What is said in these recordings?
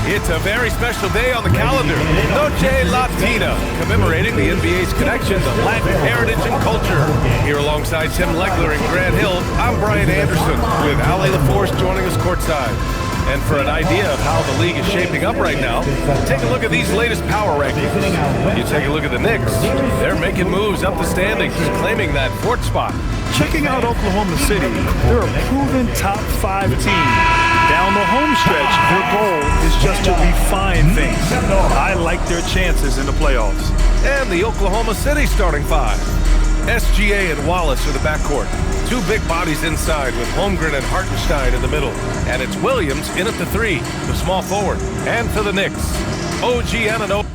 It's a very special day on the calendar. Noche Latina, commemorating the NBA's connection to Latin heritage and culture. Here alongside Tim Legler and Grant Hill, I'm Brian Anderson with Ale LaForce joining us courtside. And for an idea of how the league is shaping up right now, take a look at these latest power rankings. You take a look at the Knicks. They're making moves up the standings, claiming that fourth spot. Checking out Oklahoma City, they're a proven top 5 team. Down the home stretch, their goal is just to refine things. I like their chances in the playoffs. And the Oklahoma City starting five. SGA and Wallace are the backcourt. Two big bodies inside with Holmgren and Hartenstein in the middle. And it's Williams in at the 3, the small forward. And for the Knicks, OG Anunoby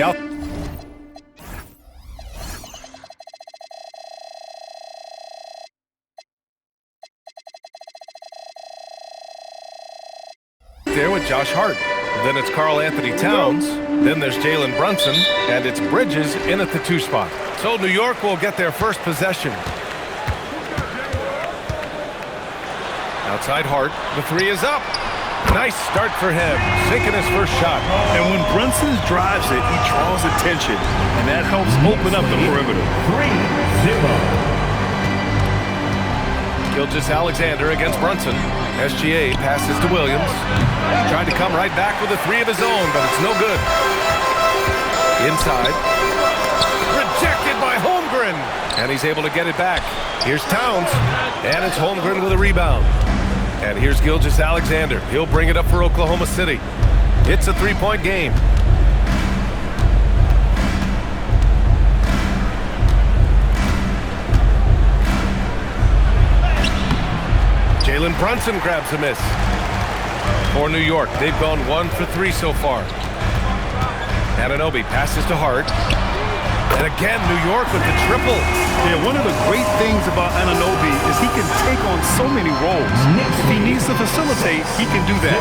out there with Josh Hart. Then it's Karl Anthony Towns. Then there's Jalen Brunson. And it's Bridges in at the 2 spot. So New York will get their first possession. Outside Hart. The 3 is up. Nice start for him. Sinking his first shot. And when Brunson drives it, he draws attention. And that helps open up the perimeter. 3-0. Gilgeous-Alexander against Brunson. SGA passes to Williams. Tried to come right back with a 3 of his own, but it's no good. Inside. Rejected by Holmgren. And he's able to get it back. Here's Towns. And it's Holmgren with a rebound. And here's Gilgeous-Alexander. He'll bring it up for Oklahoma City. It's a 3-point game. Jalen Brunson grabs a miss. For New York, they've gone 1 for 3 so far. Anunoby passes to Hart. And again, New York with the triple. Yeah, one of the great things about Anunoby is he can take on so many roles. If he needs to facilitate, he can do that.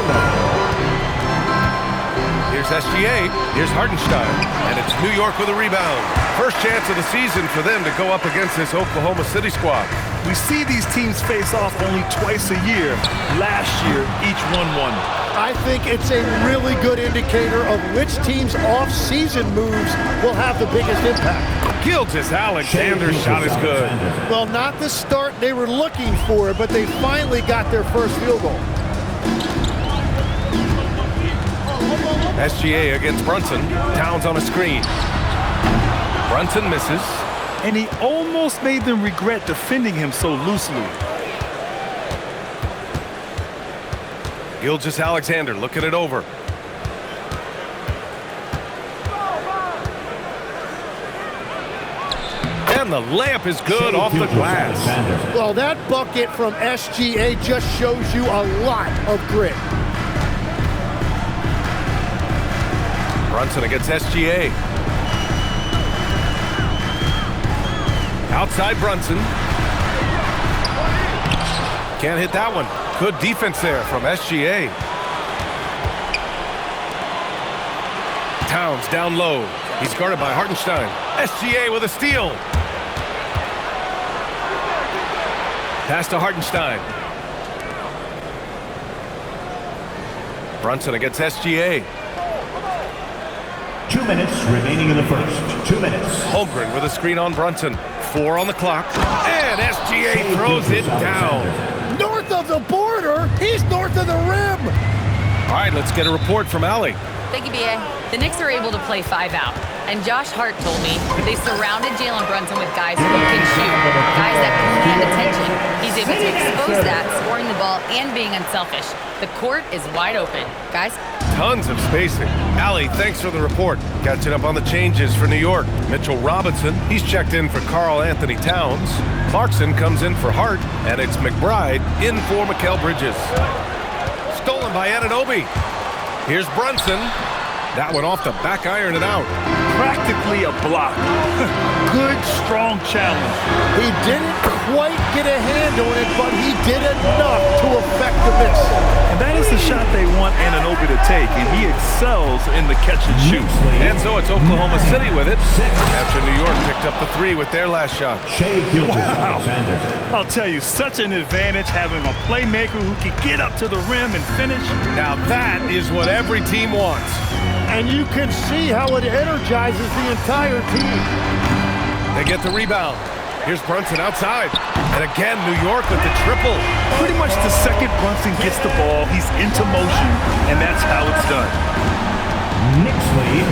Here's SGA. Here's Hartenstein. And it's New York with a rebound. First chance of the season for them to go up against this Oklahoma City squad. We see these teams face off only twice a year. Last year, each one won. I think it's a really good indicator of which team's off-season moves will have the biggest impact. Gilgeous-Alexander's shot is good. Well, not the start they were looking for, but they finally got their first field goal. SGA against Brunson. Towns on a screen. Brunson misses. And he almost made them regret defending him so loosely. Gilgeous-Alexander looking it over. And the layup is good off the glass. Well, that bucket from SGA just shows you a lot of grit. Brunson against SGA. Outside Brunson. Can't hit that one. Good defense there from SGA. Towns down low. He's guarded by Hartenstein. SGA with a steal. Pass to Hartenstein. Brunson against SGA. 2 minutes remaining in the first. 2 minutes. Holmgren with a screen on Brunson. 4 on the clock. And SGA throws it down. North of the border, he's north of the rim. All right, let's get a report from Allie. Thank you, B.A. The Knicks are able to play 5 out. And Josh Hart told me they surrounded Jalen Brunson with guys who can shoot, guys that command attention. He's able to expose that, scoring the ball and being unselfish. The court is wide open. Guys? Tons of spacing. Allie, thanks for the report. Catching up on the changes for New York. Mitchell Robinson, he's checked in for Karl Anthony Towns. Clarkson comes in for Hart, and it's McBride in for Mikal Bridges. Stolen by Anunoby. Here's Brunson. That one off the back iron and out. practically a block. Good, strong challenge. He didn't quite get a hand on it, but he did enough to affect the miss. And that is the shot they want Anunoby to take, and he excels in the catch and shoot. And so it's Oklahoma City with it, after New York picked up the 3 with their last shot. Wow. I'll tell you, such an advantage having a playmaker who can get up to the rim and finish. Now that is what every team wants. And you can see how it energizes the entire team. They get the rebound. Here's Brunson outside. And again, New York with the triple. Pretty much the second Brunson gets the ball, he's into motion, and that's how it's done. Knicks lead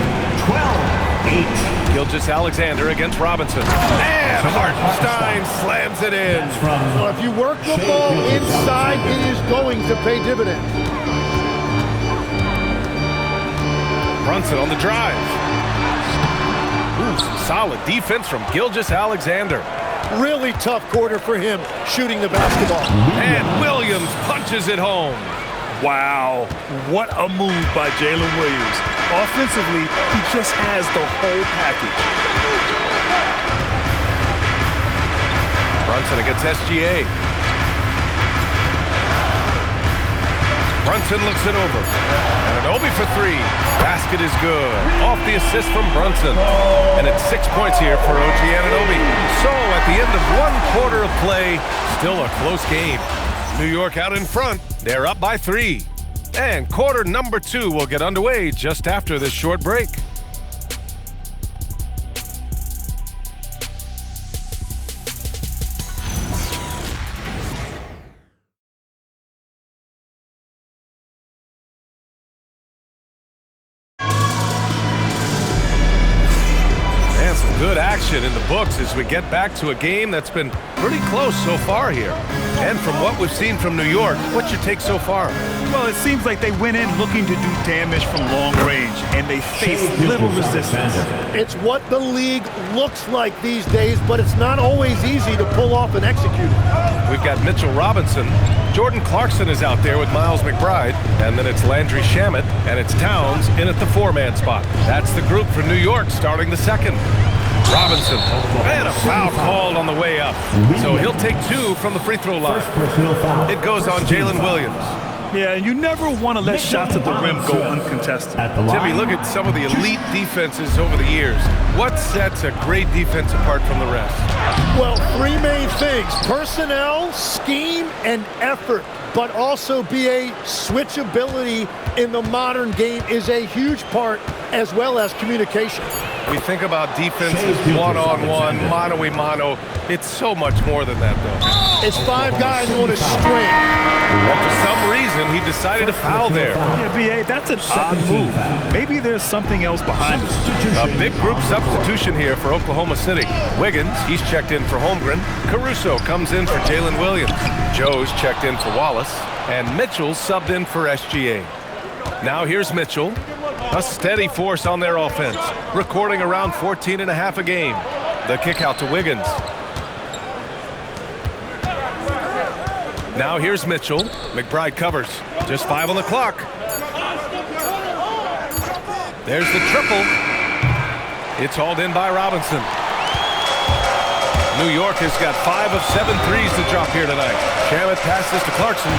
12-8. Gilgeous-Alexander against Robinson. And Hartenstein slams it in. So if you work the ball inside, it is going to pay dividends. Brunson on the drive. Ooh, some solid defense from Gilgeous-Alexander. Really tough quarter for him shooting the basketball. And Williams punches it home. Wow, what a move by Jalen Williams. Offensively, he just has the whole package. Brunson against SGA. Brunson looks it over. Anunoby for 3. Basket is good. Off the assist from Brunson. And it's 6 points here for OG Anunoby. So at the end of 1 quarter of play, still a close game. New York out in front. They're up by 3. And quarter number 2 will get underway just after this short break. Good action in the books as we get back to a game that's been pretty close so far here. And from what we've seen from New York, what's your take so far? Well, it seems like they went in looking to do damage from long range, and they faced little resistance. It's what the league looks like these days, but it's not always easy to pull off and execute it. We've got Mitchell Robinson. Jordan Clarkson is out there with Miles McBride. And then it's Landry Shamet, and it's Towns in at the 4-man spot. That's the group for New York starting the second. Robinson, and a foul called on the way up. So he'll take 2 from the free throw line. It goes on Jalen Williams. Yeah, you never want to let shots at the rim go uncontested. Timmy, look at some of the elite defenses over the years. What sets a great defense apart from the rest? Well, 3 main things: personnel, scheme, and effort. But also BA switchability in the modern game is a huge part, as well as communication. We think about defenses one-on-one, mano-a-mano. It's so much more than that, though. It's 5 guys on a string. And for some reason, he decided to foul there. Yeah, BA, that's an odd move. Maybe there's something else behind it. A big group substitution here for Oklahoma City. Wiggins, he's checked in for Holmgren. Caruso comes in for Jalen Williams. Joe's checked in for Wallace. And Mitchell's subbed in for SGA. Now here's Mitchell. A steady force on their offense, recording around 14.5 a game. The kick out to Wiggins. Now here's Mitchell. McBride covers. Just 5 on the clock. There's the triple. It's hauled in by Robinson. New York has got 5 of 7 threes to drop here tonight. Shamet passes to Clarkson.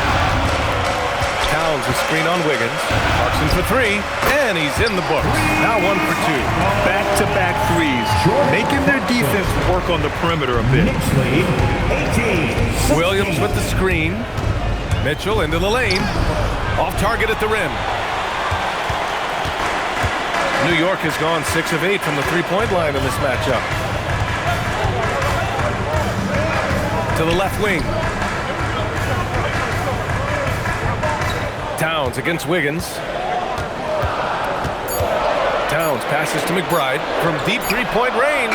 Towns a screen on Wiggins. Clarkson for 3, and he's in the books. Now 1 for 2. Back-to-back threes, making their defense work on the perimeter a bit. Williams with the screen. Mitchell into the lane. Off target at the rim. New York has gone 6 of 8 from the three-point line in this matchup. To the left wing. Towns against Wiggins. Towns passes to McBride from deep three-point range.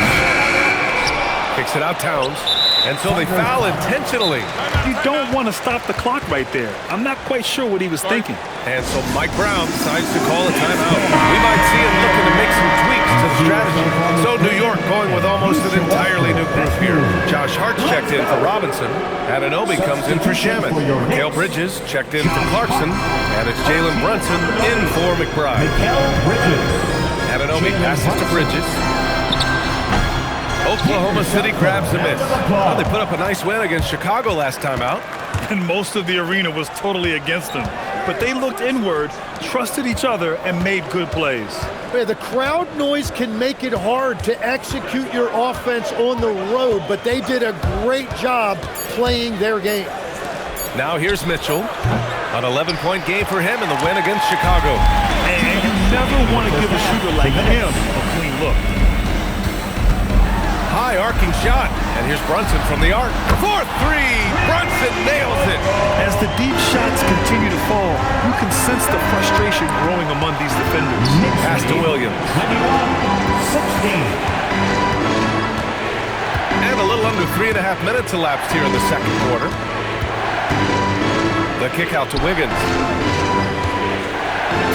Kicks it out Towns. And so they foul intentionally. You don't want to stop the clock right there. I'm not quite sure what he was thinking. And so Mike Brown decides to call a timeout. We might see him looking to make some tweaks to the strategy. So New York going with almost an entirely new group here. Josh Hart's checked in for Robinson. Anunoby comes in for Shamet. Mikal Bridges checked in for Clarkson. And it's Jalen Brunson in for McBride. Ananobi passes to Bridges. Oklahoma City grabs the miss. Well, they put up a nice win against Chicago last time out. And most of the arena was totally against them. But they looked inward, trusted each other, and made good plays. Yeah, the crowd noise can make it hard to execute your offense on the road, but they did a great job playing their game. Now here's Mitchell. An 11-point game for him in the win against Chicago. And you never want to give a shooter like him a clean look. High arcing shot, and here's Brunson from the arc. 4-3, Brunson nails it. As the deep shots continue to fall, you can sense the frustration growing among these defenders. Pass to Williams. 21-16. And a little under 3.5 minutes elapsed here in the second quarter. The kick out to Wiggins.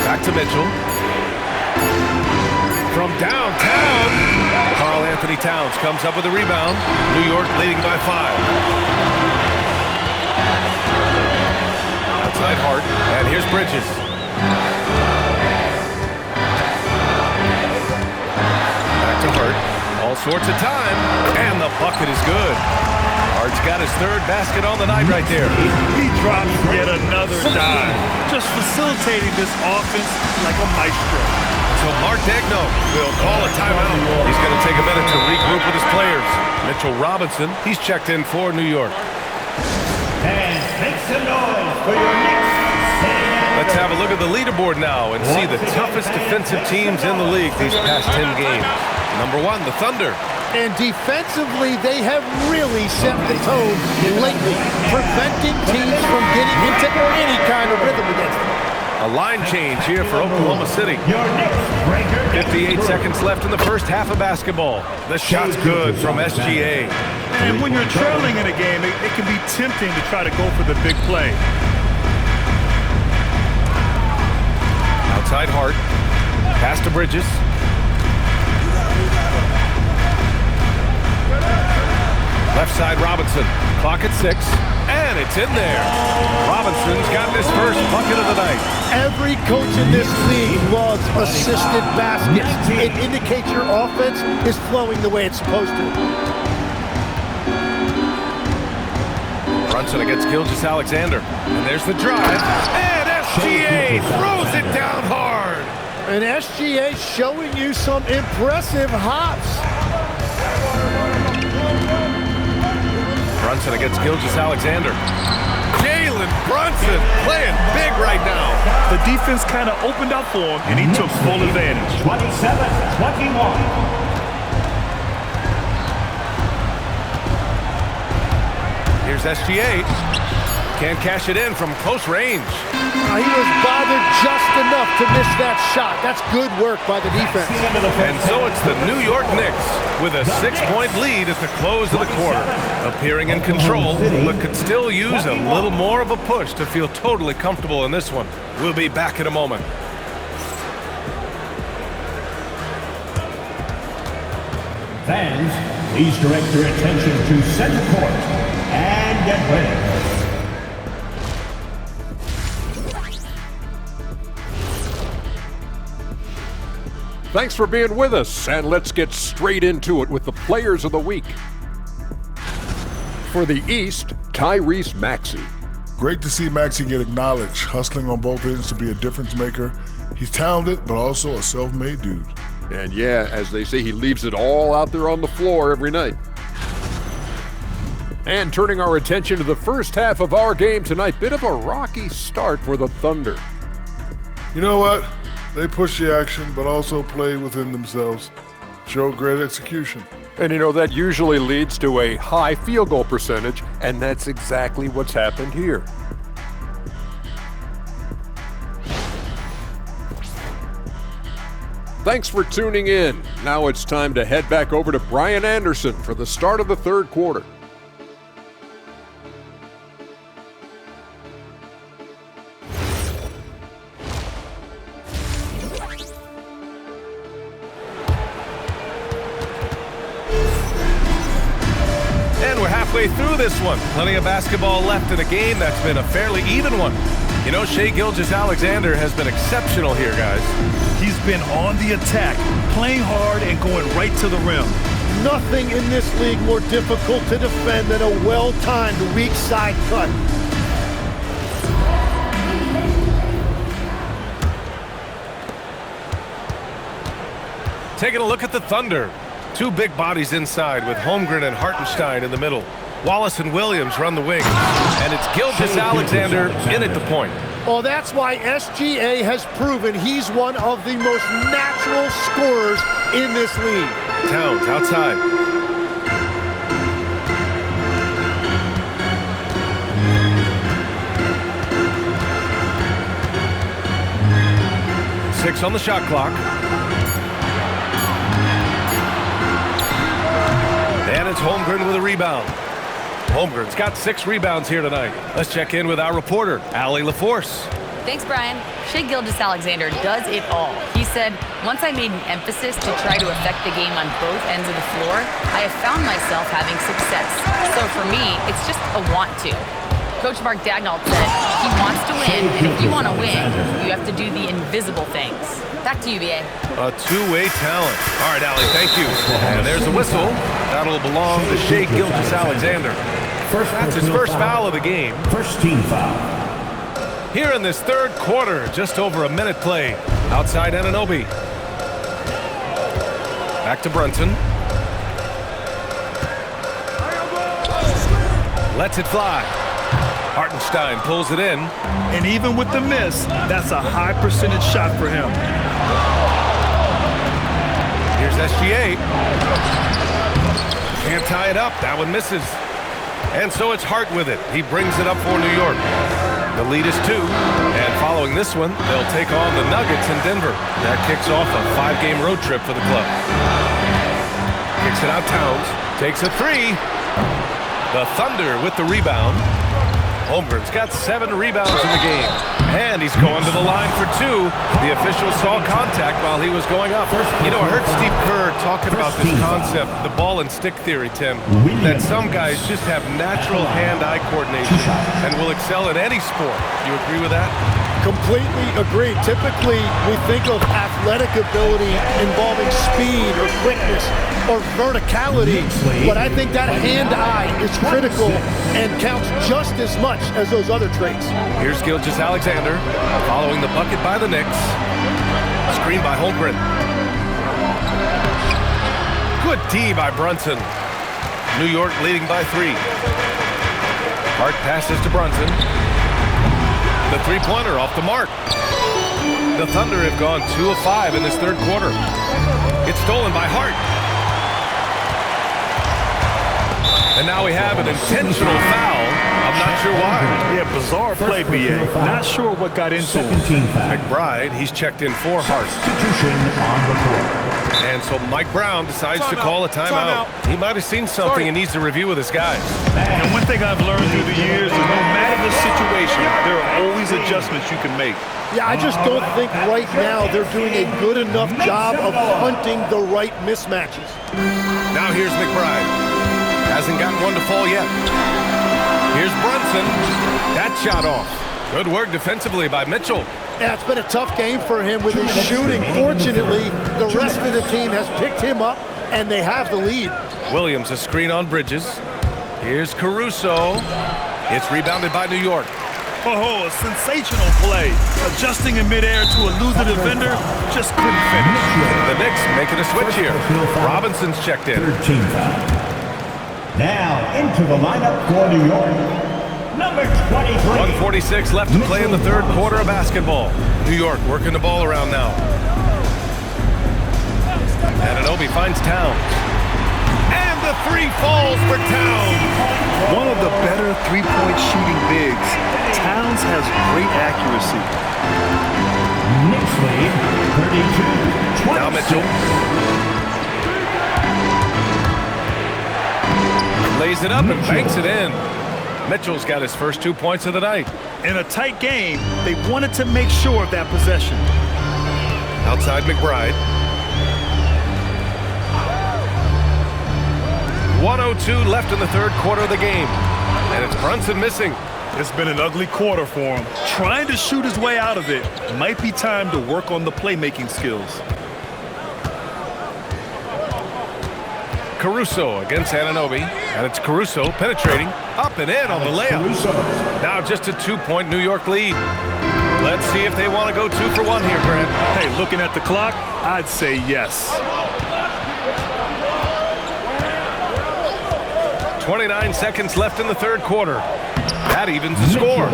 Back to Mitchell. From downtown, Karl Anthony Towns comes up with a rebound. New York leading by 5. Outside Hart, and here's Bridges. Back to Hart. All sorts of time, and the bucket is good. Hart's got his third basket on the night right there. He drops yet another dive, just facilitating this offense like a maestro. So Mark Degno will call a timeout. He's going to take a minute to regroup with his players. Mitchell Robinson, he's checked in for New York. And make some noise for your Knicks. Let's have a look at the leaderboard now and see the toughest defensive teams in the league these past 10 games. Number 1, the Thunder. And defensively, they have really set the tone lately, preventing teams from getting into any kind of rhythm against them. A line change here for Oklahoma City. 58 seconds left in the first half of basketball. The shot's good from SGA. And when you're trailing in a game, it can be tempting to try to go for the big play. Outside Hart. Pass to Bridges. Left side Robinson. Clock at 6. And it's in there. Robinson's gotten his first bucket of the night. Every coach in this league loves assisted baskets. It indicates your offense is flowing the way it's supposed to. Brunson against Gilgeous-Alexander. And there's the drive. And SGA throws it down hard. And SGA showing you some impressive hops. Brunson against Gilgeous-Alexander. Jalen Brunson playing big right now. The defense kind of opened up for him, and he took full advantage. 27-21. Here's SGA. Can't cash it in from close range. He was bothered just enough to miss that shot. That's good work by the defense. And so it's the New York Knicks with a 6-point lead at the close of the quarter. Appearing in control, but could still use a little more of a push to feel totally comfortable in this one. We'll be back in a moment. Fans, please direct your attention to center court and get ready. Thanks for being with us, and let's get straight into it with the Players of the Week. For the East, Tyrese Maxey. Great to see Maxey get acknowledged, hustling on both ends to be a difference maker. He's talented, but also a self-made dude. And yeah, as they say, he leaves it all out there on the floor every night. And turning our attention to the first half of our game tonight, bit of a rocky start for the Thunder. You know what? They push the action, but also play within themselves. Show great execution. And you know, that usually leads to a high field goal percentage, and that's exactly what's happened here. Thanks for tuning in. Now it's time to head back over to Brian Anderson for the start of the third quarter. And we're halfway through this one. Plenty of basketball left in a game that's been a fairly even one. You know, Shai Gilgeous-Alexander has been exceptional here, guys. He's been on the attack, playing hard and going right to the rim. Nothing in this league more difficult to defend than a well-timed weak side cut. Taking a look at the Thunder. Two big bodies inside with Holmgren and Hartenstein in the middle. Wallace and Williams run the wings. And it's Gilgeous-Alexander in at the point. Well, that's why SGA has proven he's one of the most natural scorers in this league. Towns outside. Six on the shot clock. And it's Holmgren with a rebound. Holmgren's got 6 rebounds here tonight. Let's check in with our reporter, Allie LaForce. Thanks, Brian. Shai Gilgeous-Alexander does it all. He said, once I made an emphasis to try to affect the game on both ends of the floor, I have found myself having success. So for me, it's just a want to. Coach Mark Daigneault said, he wants to win, and if you want to win, you have to do the invisible things. Back to you, BA. A two-way talent. All right, Allie, thank you. And there's a whistle. That'll belong to Shai Gilgeous-Alexander. That's his first foul of the game. First team foul. Here in this third quarter, just over a minute play. Outside Anunoby. Back to Brunson. Lets it fly. Hartenstein pulls it in. And even with the miss, that's a high percentage shot for him. Here's SGA. Can't tie it up. That one misses. And so it's Hart with it. He brings it up for New York. The lead is 2. And following this one, they'll take on the Nuggets in Denver. That kicks off a 5-game road trip for the club. Kicks it out Towns. Takes a 3. The Thunder with the rebound. Holmgren's got 7 rebounds in the game. And he's going to the line for 2. The official saw contact while he was going up. You know, I heard Steve Kerr talking about this concept, the ball and stick theory, Tim, that some guys just have natural hand-eye coordination and will excel in any sport. You agree with that? Completely agree. Typically, we think of athletic ability involving speed or quickness or verticality, but I think that hand-eye is critical and counts just as much as those other traits. Here's Gilgeous-Alexander following the bucket by the Knicks. Screen by Holmgren. Good D by Brunson. New York leading by 3. Hart passes to Brunson. The three-pointer off the mark. The Thunder have gone 2 of 5 in this third quarter. It's stolen by Hart. And now we have an intentional foul. I'm not sure why. Yeah, bizarre play, BA. Not sure what got into him. McBride, he's checked in for Hart. Substitution on the court. And so Mike Brown decides to call a timeout. He might have seen something and needs to review with his guys. And one thing I've learned through the years is no matter the situation, there are always adjustments you can make. Yeah, I just don't think right now they're doing a good enough job of hunting the right mismatches. Now here's McBride. Hasn't gotten one to fall yet. Here's Brunson. That shot off. Good work defensively by Mitchell. Yeah, it's been a tough game for him with his shooting. Fortunately, the rest of the team has picked him up, and they have the lead. Williams, a screen on Bridges. Here's Caruso. It's rebounded by New York. Oh, a sensational play. Adjusting in midair to elude the defender, just couldn't finish. The Knicks making a switch here. Robinson's checked in. Third team foul. Now into the lineup for New York. Number 23. 1:46 left to play in the third quarter of basketball. New York working the ball around now. Anunoby finds Towns. And the 3 falls for Towns. One of the better three-point shooting bigs. Towns has great accuracy. Knicks lead 32-26. Now Mitchell. Lays it up and banks it in. Mitchell's got his first 2 points of the night. In a tight game, they wanted to make sure of that possession. Outside McBride. 1:02 left in the third quarter of the game. And it's Brunson missing. It's been an ugly quarter for him. Trying to shoot his way out of it. Might be time to work on the playmaking skills. Caruso against Anunoby, and it's Caruso penetrating, up and in on the layup. Now just a 2-point New York lead. Let's see if they want to go 2 for 1 here, Grant. Hey, looking at the clock, I'd say yes. 29 seconds left in the third quarter. That evens the score.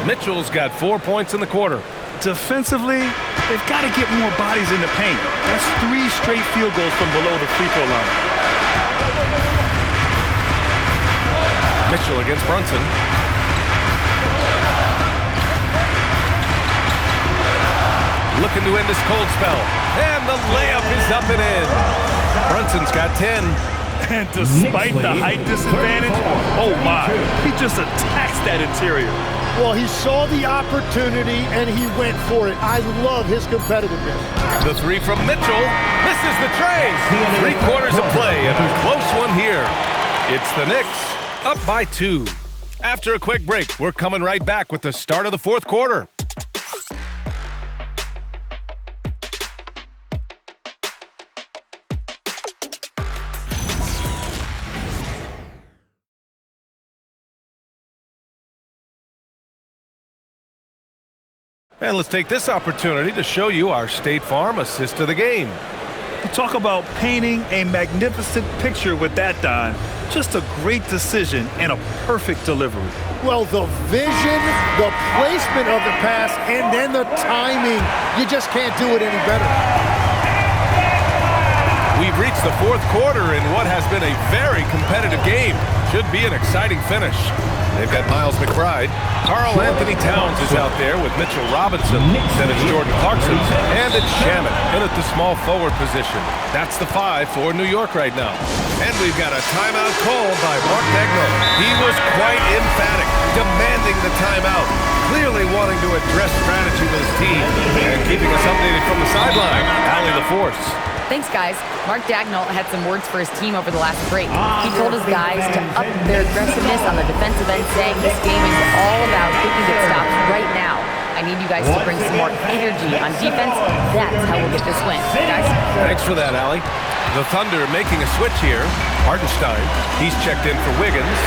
Mitchell's got 4 points in the quarter. Defensively, they've got to get more bodies in the paint. That's 3 straight field goals from below the free throw line. Mitchell against Brunson. Looking to end this cold spell. And the layup is up and in. Brunson's got 10. And despite the height disadvantage, oh my, he just attacks that interior. Well, he saw the opportunity and he went for it. I love his competitiveness. The 3 from Mitchell misses the tray. 3 quarters of play and a close one here. It's the Knicks up by 2. After a quick break, we're coming right back with the start of the fourth quarter. And let's take this opportunity to show you our State Farm assist of the game. Talk about painting a magnificent picture with that, Don. Just a great decision and a perfect delivery. Well, the vision, the placement of the pass, and then the timing. You just can't do it any better. We've reached the fourth quarter in what has been a very competitive game. Should be an exciting finish. They've got Miles McBride. Karl Anthony Towns is out there with Mitchell Robinson. Then it's Jordan Clarkson. And it's Shamet in at the small forward position. That's the 5 for New York right now. And we've got a timeout called by Mark Daigneault. He was quite emphatic, demanding the timeout. Clearly wanting to address strategy with his team. And keeping us updated from the sideline, Allie LaForce. Thanks, guys. Mark Daigneault had some words for his team over the last break. He told his guys to up their aggressiveness on the defensive end, saying this game is all about who can get stops right now. I need you guys to bring some more energy on defense. That's how we'll get this win. Guys? Thanks for that, Allie. The Thunder making a switch here. Hartenstein, he's checked in for Wiggins.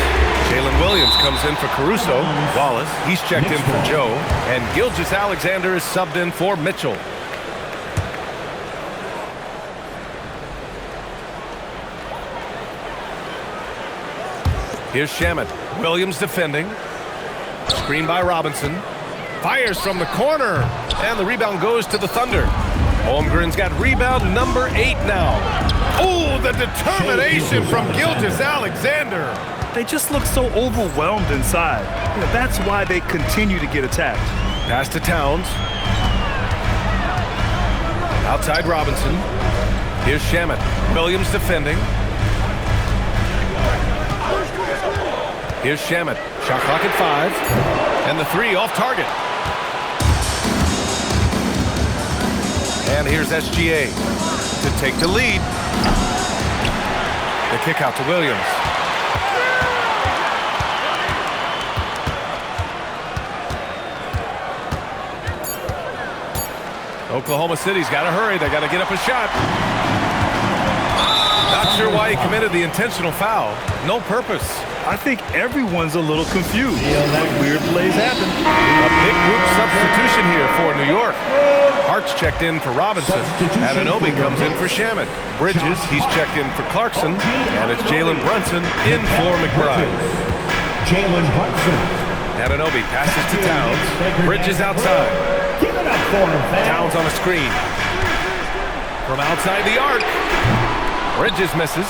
Jalen Williams comes in for Caruso. Wallace, he's checked in for Joe. And Gilgeous-Alexander is subbed in for Mitchell. Here's Shamet. Williams defending. Screen by Robinson. Fires from the corner. And the rebound goes to the Thunder. Holmgren's got rebound number 8 now. Oh, the determination from Gilgeous-Alexander. They just look so overwhelmed inside. That's why they continue to get attacked. Pass to Towns. Outside Robinson. Here's Shamet. Williams defending. Here's Shamet. Shot clock at 5. And the 3 off target. And here's SGA to take the lead. The kick out to Williams. Oklahoma City's got to hurry. They got to get up a shot. Not sure why he committed the intentional foul. No purpose. I think everyone's a little confused. But weird plays happen. A big group substitution here for New York. Hart's checked in for Robinson. Anunoby comes in for Shamet. Bridges, he's checked in for Clarkson. And it's Jalen Brunson in for McBride. Jalen Brunson. Anunoby passes to Towns. Bridges outside. Give it up for him, fans. Towns on a screen. From outside the arc. Bridges misses.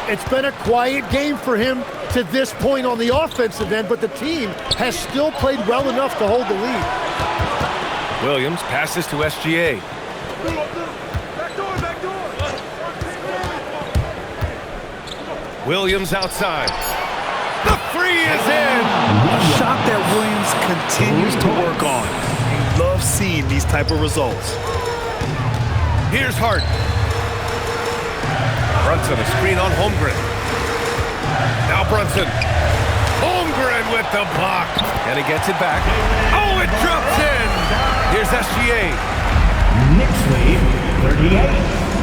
It's been a quiet game for him to this point on the offensive end, but the team has still played well enough to hold the lead. Williams passes to SGA. Williams outside. The 3 is in! A shot that Williams continues to work on. He loves seeing these type of results. Here's Hart. Brunson, a screen on Holmgren. Now Brunson. Holmgren with the block. And he gets it back. Oh, it drops in. Here's SGA. Knicks lead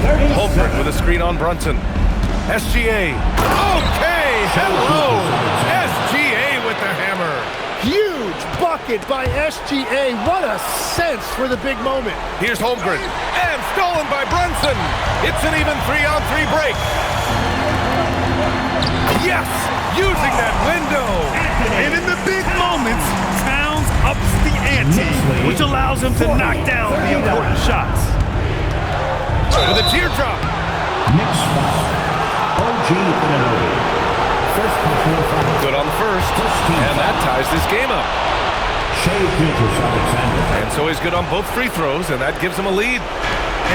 38-37. Holmgren with a screen on Brunson. SGA. Okay, hello. SGA with the hammer. Huge bucket by SGA. What a sense for the big moment. Here's Holmgren. And stolen by Brunson. It's an even 3-on-3 break. Yes, using that window. And in the big moments, Towns ups the ante, which allows him to knock down the important shots. With a teardrop. Knicks foul. OG Anunoby. First personal foul. Good on the first. And that ties this game up. Shea Gilgeous-Alexander. And so he's good on both free throws, and that gives him a lead.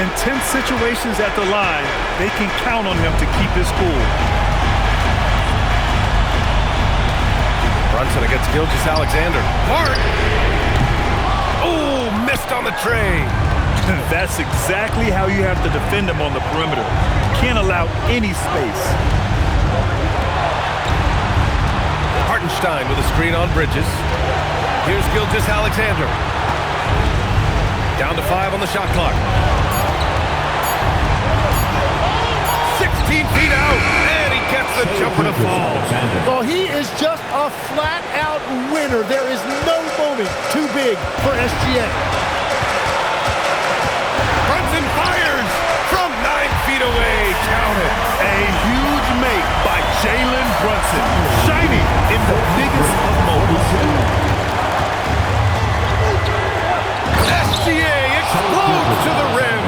In tense situations at the line, they can count on him to keep his cool. Brunson against Gilgeous-Alexander. Hard. Oh, missed on the tray. That's exactly how you have to defend him on the perimeter. Can't allow any space. Hartenstein with a screen on Bridges. Here's Gilgeous-Alexander. Down to 5 on the shot clock. 16 feet out, and he gets the jumper to fall. Well, he is just a flat-out winner. There is no moment too big for SGA. Brunson fires from 9 feet away. Count it. A huge make by Jalen Brunson, shining in the biggest of moments. SGA explodes to the rim.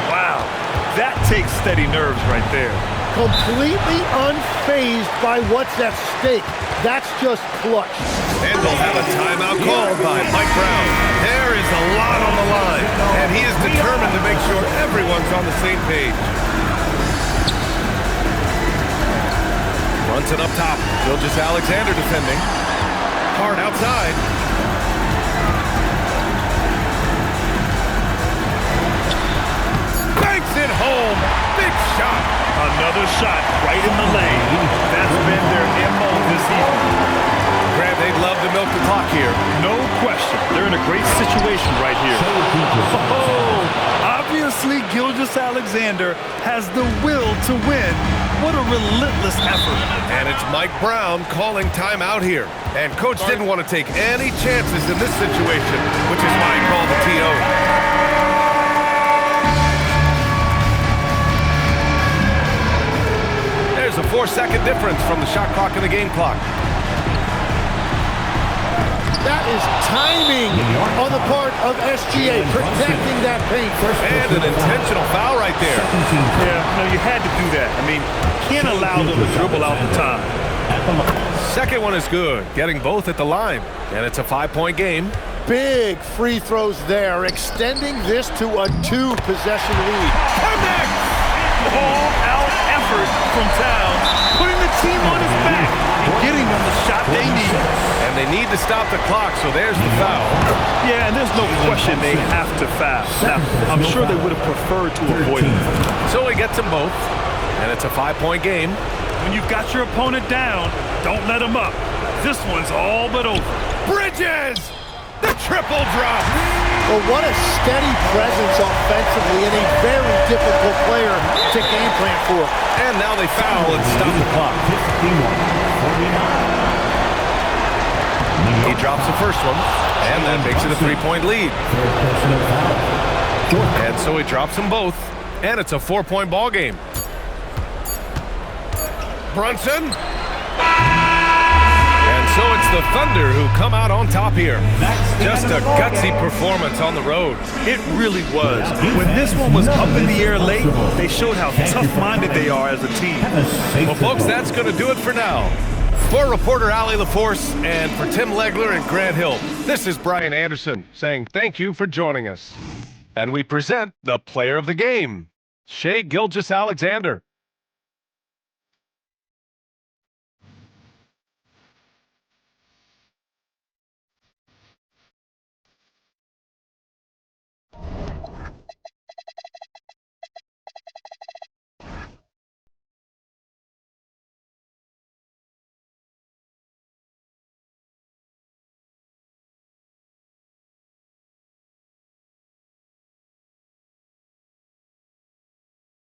Wow, that takes steady nerves right there. Completely unfazed by what's at stake. That's just clutch. And they'll have a timeout called by Mike Brown. There is a lot on the line, and he is determined to make sure everyone's on the same page. Brunson up top. Gilgeous-Alexander defending. Hard outside. Banks it home. Big shot. Another shot right in the lane. That's been their MO this evening. Grant, they'd love to milk the clock here. No question. They're in a great situation right here. Oh, obviously Gilgeous-Alexander has the will to win. What a relentless effort. And it's Mike Brown calling timeout here. And coach didn't want to take any chances in this situation, which is why he called the TO. There's a 4-second difference from the shot clock and the game clock. That is timing on the part of SGA, protecting that paint. And an intentional foul right there. Yeah, no, you had to do that. I mean, can't allow them to dribble out the time. Second one is good, getting both at the line. And it's a 5-point game. Big free throws there, extending this to a 2-possession lead. Connect! All-out effort from Towns, putting the team on his back and getting them the shot they need. And they need to stop the clock, so there's the foul. Yeah, and there's no question they have to foul. Now, I'm sure they would have preferred to avoid it. So he gets them both, and it's a 5-point game. When you've got your opponent down, don't let him up. This one's all but over. Bridges! The triple drop! Well, what a steady presence offensively and a very difficult player to game plan for. And now they foul and stop the clock. 51. He drops the first one, and that makes it a 3-point lead. And so he drops them both, and it's a 4-point ball game. Brunson. And so it's the Thunder who come out on top here. Just a gutsy performance on the road. It really was. When this one was up in the air late, they showed how tough-minded they are as a team. Well, folks, that's going to do it for now. For reporter Allie LaForce and for Tim Legler and Grant Hill, this is Brian Anderson saying thank you for joining us. And we present the player of the game, Shea Gilgeous-Alexander.